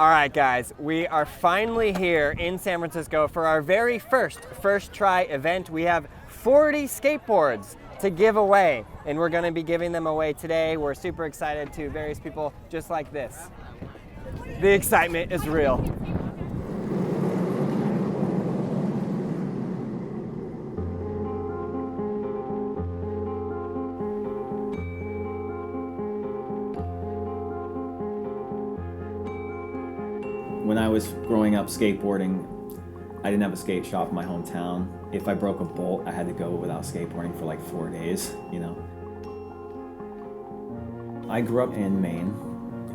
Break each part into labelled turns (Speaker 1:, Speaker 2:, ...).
Speaker 1: All right, guys, we are finally here in San Francisco for our very first try event. We have 40 skateboards to give away, and we're going to be giving them away today. We're super excited to various people just like this. The excitement is real.
Speaker 2: When I was growing up skateboarding, I didn't have a skate shop in my hometown. If I broke a bolt, I had to go without skateboarding for like 4 days, you know. I grew up in Maine.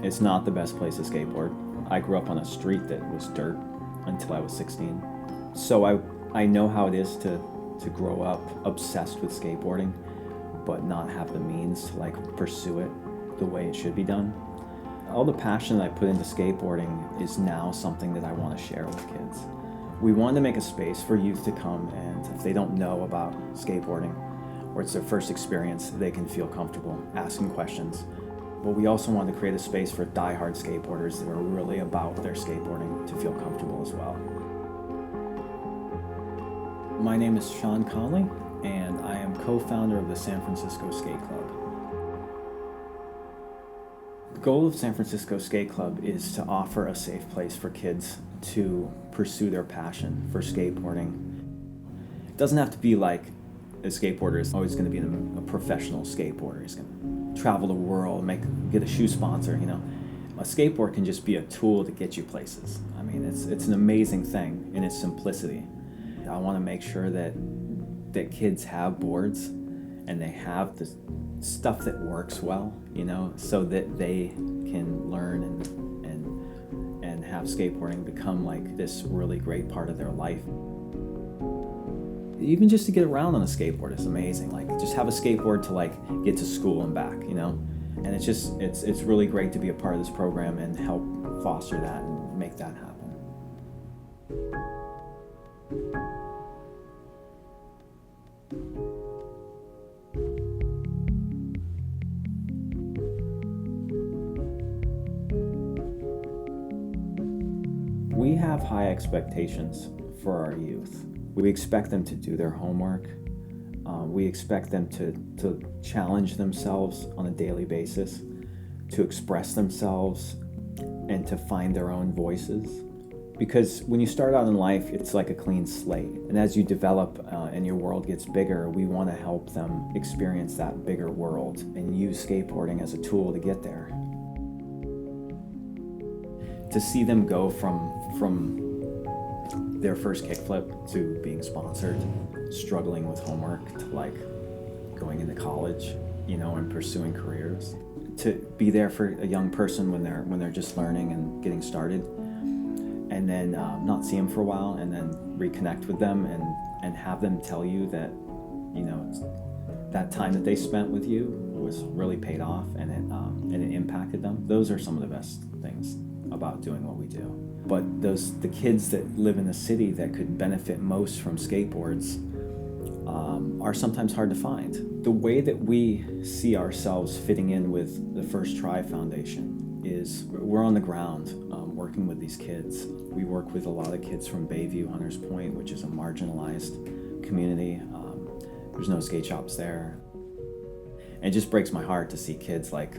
Speaker 2: It's not the best place to skateboard. I grew up on a street that was dirt until I was 16. So I know how it is to grow up obsessed with skateboarding, but not have the means to like pursue it the way it should be done. All the passion that I put into skateboarding is now something that I want to share with kids. We wanted to make a space for youth to come, and if they don't know about skateboarding or it's their first experience, they can feel comfortable asking questions. But we also wanted to create a space for die-hard skateboarders that are really about their skateboarding to feel comfortable as well. My name is Sean Conley, and I am co-founder of the San Francisco Skate Club. The goal of San Francisco Skate Club is to offer a safe place for kids to pursue their passion for skateboarding. It doesn't have to be like a skateboarder is always going to be a professional skateboarder. He's going to travel the world, get a shoe sponsor, you know. A skateboard can just be a tool to get you places. I mean, it's an amazing thing in its simplicity. I want to make sure that kids have boards and they have the stuff that works well, you know, so that they can learn and have skateboarding become like this really great part of their life. Even just to get around on a skateboard is amazing. Like, just have a skateboard to like get to school and back, you know. And it's really great to be a part of this program and help foster that and make that happen. We have high expectations for our youth. We expect them to do their homework. We expect them to challenge themselves on a daily basis, to express themselves, and to find their own voices. Because when you start out in life, it's like a clean slate. And as you develop and your world gets bigger, we want to help them experience that bigger world and use skateboarding as a tool to get there. To see them go from their first kickflip to being sponsored, struggling with homework, to like going into college, you know, and pursuing careers. To be there for a young person when they're just learning and getting started, and then not see them for a while, and then reconnect with them and have them tell you that, you know, that time that they spent with you was really paid off and it impacted them. Those are some of the best things about doing what we do. But the kids that live in the city that could benefit most from skateboards are sometimes hard to find. The way that we see ourselves fitting in with the First Try Foundation is we're on the ground working with these kids. We work with a lot of kids from Bayview, Hunters Point, which is a marginalized community. There's no skate shops there. And it just breaks my heart to see kids like,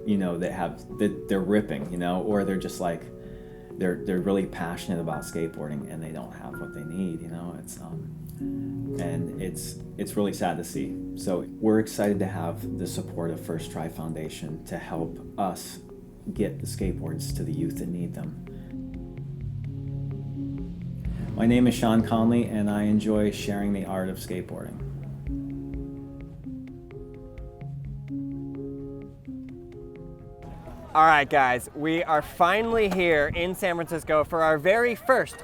Speaker 2: you know, they're ripping, you know, or they're just like, they're really passionate about skateboarding and they don't have what they need, you know. It's really sad to see. So we're excited to have the support of First Try Foundation to help us get the skateboards to the youth that need them. My name is Sean Conley, and I enjoy sharing the art of skateboarding.
Speaker 1: All right, guys, we are finally here in San Francisco for our very first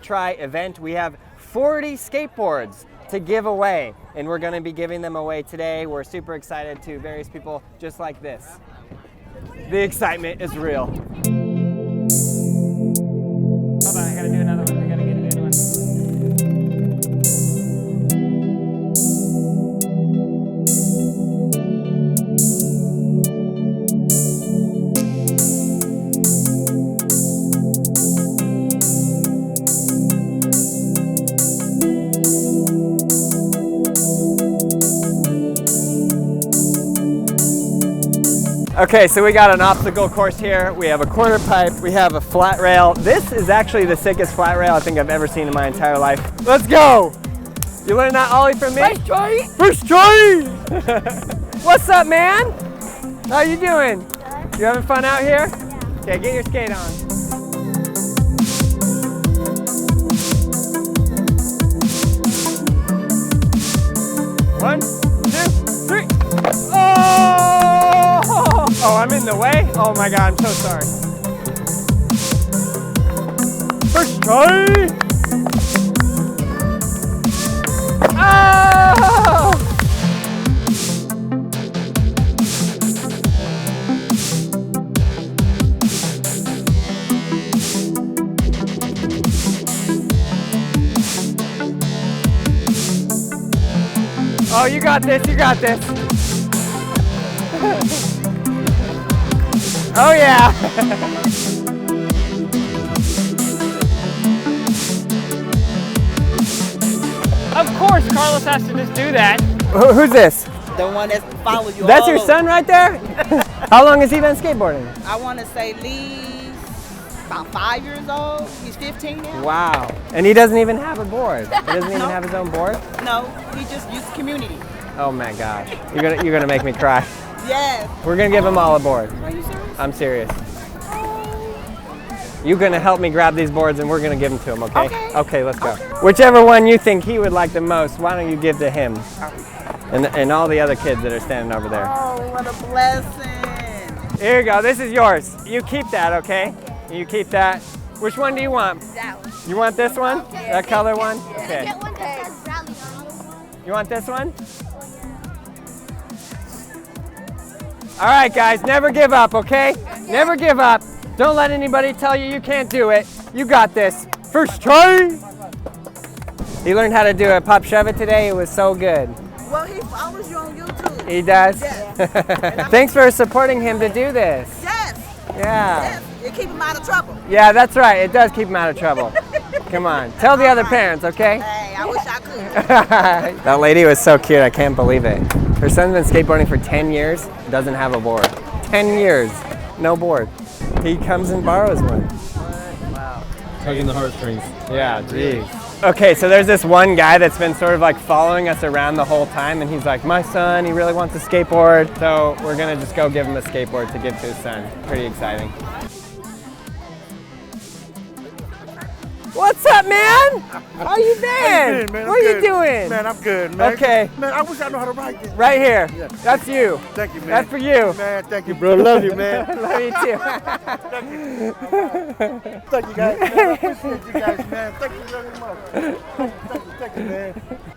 Speaker 1: try event. We have 40 skateboards to give away, and we're going to be giving them away today. We're super excited to various people just like this. The excitement is real. Hold on, I gotta do another one. I gotta get a new one. Okay, so we got an obstacle course here. We have a quarter pipe. We have a flat rail. This is actually the sickest flat rail I think I've ever seen in my entire life. Let's go! You learned that ollie from me?
Speaker 3: First try.
Speaker 1: First try! What's up, man? How you doing? Good. You having fun out here? Yeah. Okay, get your skate on. One, two, three. Oh! Oh, I'm in the way? Oh my God, I'm so sorry. First try! Oh! Oh, you got this, you got this. Oh yeah.
Speaker 3: Of course, Carlos has to just do that.
Speaker 1: Who's this?
Speaker 4: The one that follows you.
Speaker 1: That's
Speaker 4: all
Speaker 1: your
Speaker 4: over.
Speaker 1: son right there? How long has he been skateboarding?
Speaker 4: I want to say Lee's about 5 years old. He's 15 now.
Speaker 1: Wow. And he doesn't even have a board. He doesn't even have his own board?
Speaker 4: No, he just used community.
Speaker 1: Oh my gosh. You're gonna make me cry.
Speaker 4: Yes.
Speaker 1: We're gonna give him all a board.
Speaker 4: Are you serious?
Speaker 1: I'm serious. You're gonna help me grab these boards and we're gonna give them to him, okay?
Speaker 4: Okay.
Speaker 1: Okay, let's go. Whichever one you think he would like the most, why don't you give to him? And all the other kids that are standing over there.
Speaker 4: Oh, what a blessing.
Speaker 1: Here you go, this is yours. You keep that, okay? You keep that. Which one do you want?
Speaker 5: That one.
Speaker 1: You want this one? That color one? Okay.
Speaker 5: Get one that says Braille on it.
Speaker 1: You want this one? All right, guys, never give up, okay? Never give up. Don't let anybody tell you you can't do it. You got this. First try. He learned how to do a pop shove it today. It was so good.
Speaker 4: Well, he follows you on YouTube.
Speaker 1: He does?
Speaker 4: Yes.
Speaker 1: Thanks for supporting him to do this.
Speaker 4: Yes.
Speaker 1: Yeah.
Speaker 4: Yes. You keep him out of trouble.
Speaker 1: Yeah, that's right. It does keep him out of trouble. Come on. Tell the other parents, okay?
Speaker 4: Hey, I wish I could.
Speaker 1: That lady was so cute. I can't believe it. Her son's been skateboarding for 10 years, doesn't have a board. 10 years, no board. He comes and borrows one.
Speaker 6: Wow. Tugging the heartstrings.
Speaker 1: Yeah, geez. Okay, so there's this one guy that's been sort of like following us around the whole time, and he's like, my son, he really wants a skateboard. So we're gonna just go give him a skateboard to give to his son. Pretty exciting. What's up, man? How you been?
Speaker 7: How you been, man?
Speaker 1: What are you doing?
Speaker 7: Man, I'm good, man.
Speaker 1: Okay.
Speaker 7: Man, I wish I knew how to write this.
Speaker 1: Right here.
Speaker 7: Yeah.
Speaker 1: That's you.
Speaker 7: Thank you, man.
Speaker 1: That's for you.
Speaker 7: Man, thank you, bro. Love you, man.
Speaker 1: Love you too.
Speaker 7: Thank you, guys. Man, I appreciate you guys, man. Thank you very much. Thank you, man.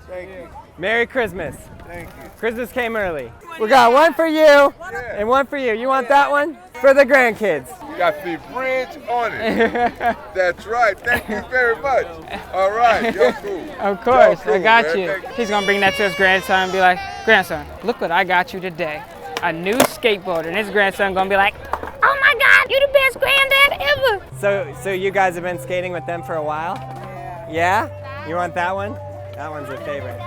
Speaker 7: Thank you.
Speaker 1: Merry Christmas.
Speaker 7: Thank you.
Speaker 1: Christmas came early. We got one for you and one for you. You want that one? For the grandkids.
Speaker 8: Got the bridge on it. That's right. Thank you very much. All right. You're cool.
Speaker 3: Of course,
Speaker 8: Y'all cool,
Speaker 3: I got
Speaker 8: man.
Speaker 3: you.
Speaker 8: Thank you.
Speaker 3: He's gonna bring that to his grandson and be like, grandson, look what I got you today. A new skateboarder. And his grandson gonna be like, oh my God, you the best granddad ever.
Speaker 1: So you guys have been skating with them for a while? Yeah. Yeah? You want that one? That one's your favorite.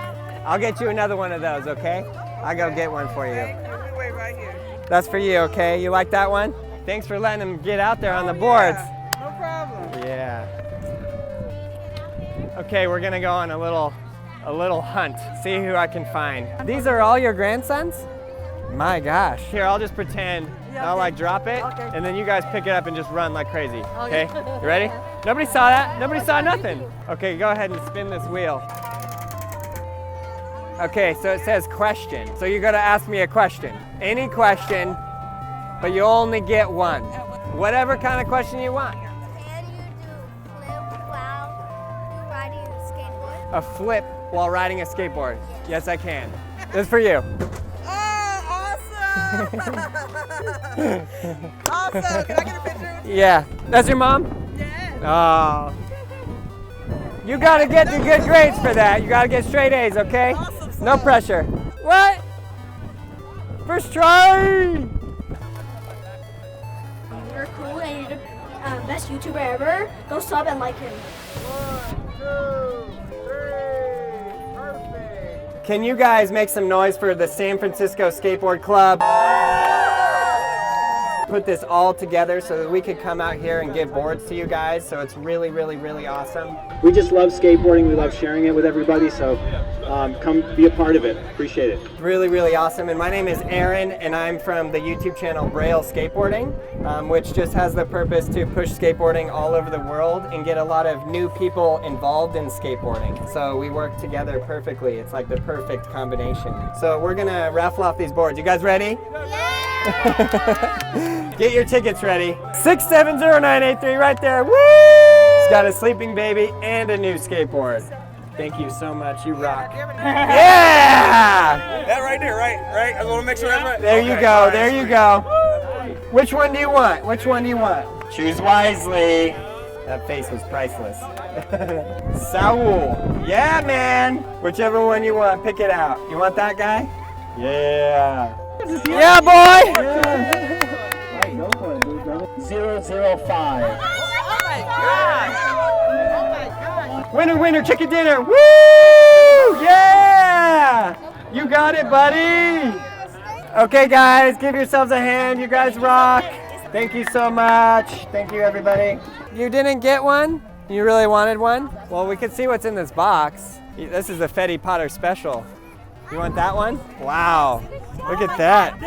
Speaker 1: I'll get you another one of those, okay? I'll go get one for you.
Speaker 4: We wait right here.
Speaker 1: That's for you, okay? You like that one? Thanks for letting him get out there on the boards.
Speaker 4: No problem.
Speaker 1: Yeah. Okay, we're gonna go on a little hunt. See who I can find. These are all your grandsons? My gosh. Here, I'll just pretend. I'll like drop it, and then you guys pick it up and just run like crazy. Okay? You ready? Nobody saw that. Nobody saw nothing. Okay, go ahead and spin this wheel. Okay, so it says question. So you're gonna ask me a question. Any question, but you only get one. Whatever kind of question you want.
Speaker 5: Can you do flip while you're riding a skateboard?
Speaker 1: A flip while riding a skateboard. Yes, I can. This is for you.
Speaker 4: Oh, awesome. Awesome. Can I get a picture?
Speaker 1: Yeah. That's your mom?
Speaker 4: Yes.
Speaker 1: Oh. You gotta get the good grades for that. You gotta get straight A's, okay?
Speaker 4: Awesome
Speaker 1: No
Speaker 4: stuff.
Speaker 1: pressure. What? First try!
Speaker 5: You're cool and you're the best YouTuber ever. Go sub and like him.
Speaker 1: 1, 2, 3. Perfect. Can you guys make some noise for the San Francisco Skateboard Club? put this all together so that we could come out here and give boards to you guys. So it's really, really, really awesome.
Speaker 9: We just love skateboarding. We love sharing it with everybody. So come be a part of it. Appreciate it.
Speaker 1: Really, really awesome. And my name is Aaron, and I'm from the YouTube channel Braille Skateboarding, which just has the purpose to push skateboarding all over the world and get a lot of new people involved in skateboarding. So we work together perfectly. It's like the perfect combination. So we're gonna raffle off these boards. You guys ready? Yeah! Get your tickets ready. 670-983 right there. Woo! He's got a sleeping baby and a new skateboard. Thank you so much. You rock. Yeah!
Speaker 6: That right there, right? I just want to make sure that's right.
Speaker 1: There you go. There you go. Which one do you want? Which one do you want? Choose wisely. That face was priceless. Saul. Yeah, man. Whichever one you want, pick it out. You want that guy? Yeah. Yeah, boy. Yeah.
Speaker 9: 005.
Speaker 1: Winner, winner, chicken dinner. Woo! Yeah! You got it, buddy. Okay, guys, give yourselves a hand. You guys rock. Thank you so much. Thank you, everybody. You didn't get one? You really wanted one? Well, we can see what's in this box. This is a Fetty Potter special. You want that one? Wow. Look at that.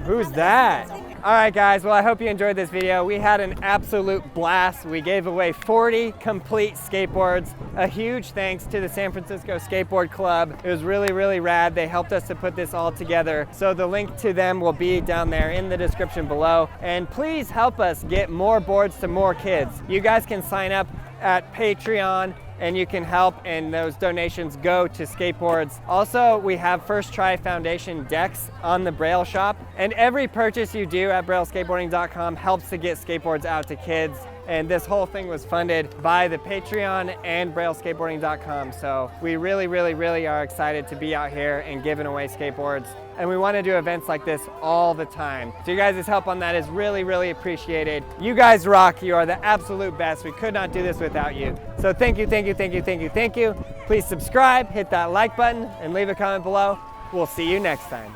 Speaker 1: Who's that? All right, guys. Well, I hope you enjoyed this video. We had an absolute blast. We gave away 40 complete skateboards. A huge thanks to the San Francisco Skateboard Club. It was really, really rad. They helped us to put this all together. So the link to them will be down there in the description below. And please help us get more boards to more kids. You guys can sign up at Patreon and you can help, and those donations go to skateboards. Also, we have First Try Foundation decks on the Braille shop, and every purchase you do at BrailleSkateboarding.com helps to get skateboards out to kids. And this whole thing was funded by the Patreon and BrailleSkateboarding.com. So we really, really, really are excited to be out here and giving away skateboards. And we want to do events like this all the time. So you guys' help on that is really, really appreciated. You guys rock. You are the absolute best. We could not do this without you. So thank you, thank you, thank you, thank you, thank you. Please subscribe, hit that like button, and leave a comment below. We'll see you next time.